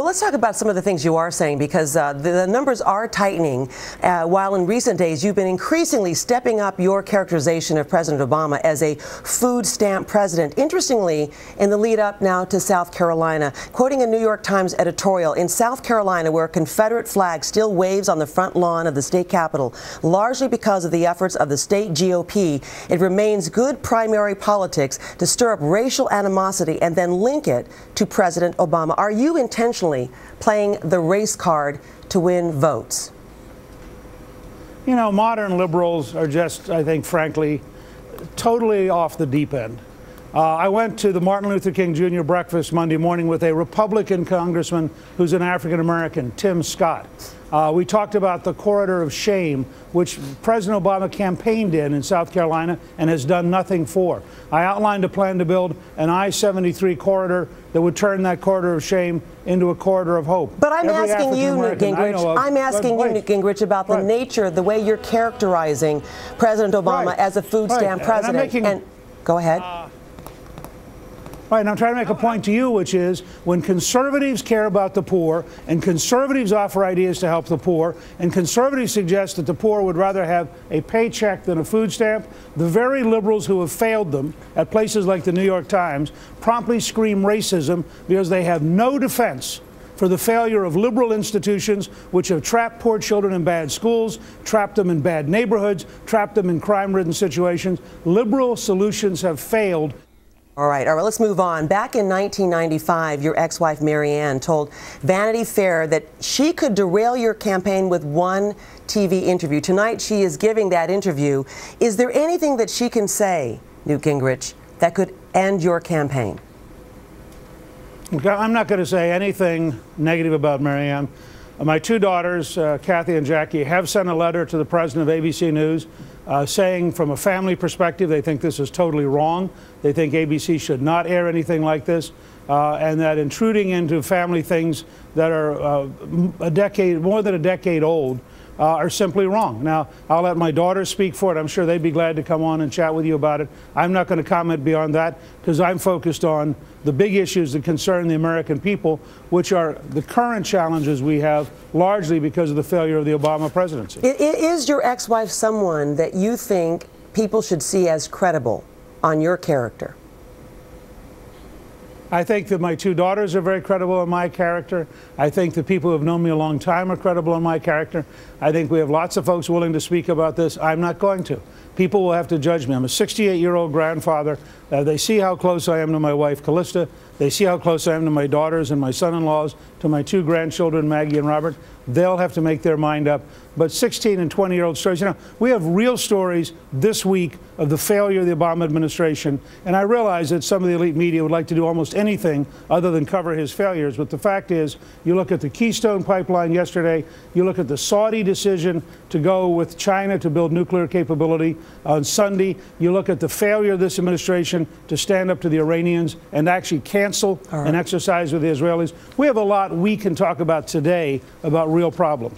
let's talk about some of the things you are saying, because the numbers are tightening, while in recent days you've been increasingly stepping up your characterization of President Obama as a food stamp president. Interestingly, in the lead up now to South Carolina, quoting a New York Times editorial, in South Carolina, where a Confederate flag still waves on the front lawn of the state capitol, largely because of the efforts of the state GOP, it remains good primary politics to stir up racial animosity and then link it to President Obama. Are you intentionally playing the race card to win votes? You know, modern liberals are just, I think, frankly, totally off the deep end. I went to the Martin Luther King Jr. breakfast Monday morning with a Republican congressman who's an African American, Tim Scott. We talked about the corridor of shame, which President Obama campaigned in South Carolina and has done nothing for. I outlined a plan to build an I-73 corridor that would turn that corridor of shame into a corridor of hope. But I'm asking you, Newt Gingrich, I'm asking you, Newt Gingrich, about the nature, the way you're characterizing President Obama as a food stamp president. Go ahead. Right, and I'm trying to make a point to you, which is when conservatives care about the poor and conservatives offer ideas to help the poor and conservatives suggest that the poor would rather have a paycheck than a food stamp, the very liberals who have failed them at places like the New York Times promptly scream racism because they have no defense for the failure of liberal institutions which have trapped poor children in bad schools, trapped them in bad neighborhoods, trapped them in crime-ridden situations. Liberal solutions have failed. All right, let's move on. Back in 1995, your ex-wife, Marianne, told Vanity Fair that she could derail your campaign with one TV interview. Tonight, she is giving that interview. Is there anything that she can say, Newt Gingrich, that could end your campaign? I'm not going to say anything negative about Marianne. My two daughters, Kathy and Jackie, have sent a letter to the president of ABC News saying from a family perspective they think this is totally wrong. They think ABC should not air anything like this, and that intruding into family things that are more than a decade old are simply wrong. Now, I'll let my daughters speak for it. I'm sure they'd be glad to come on and chat with you about it. I'm not going to comment beyond that because I'm focused on the big issues that concern the American people, which are the current challenges we have, largely because of the failure of the Obama presidency. Is your ex-wife someone that you think people should see as credible on your character? I think that my two daughters are very credible on my character. I think the people who have known me a long time are credible on my character. I think we have lots of folks willing to speak about this. I'm not going to. People will have to judge me. I'm a 68-year-old grandfather. They see how close I am to my wife, Callista. They see how close I am to my daughters and my son-in-laws, to my two grandchildren, Maggie and Robert. They'll have to make their mind up. But 16 and 20-year-old stories, you know, we have real stories this week of the failure of the Obama administration. And I realize that some of the elite media would like to do almost anything other than cover his failures. But the fact is, you look at the Keystone Pipeline yesterday, you look at the Saudi decision to go with China to build nuclear capability on Sunday, you look at the failure of this administration to stand up to the Iranians and actually cancel an exercise with the Israelis. We have a lot we can talk about today about real problems.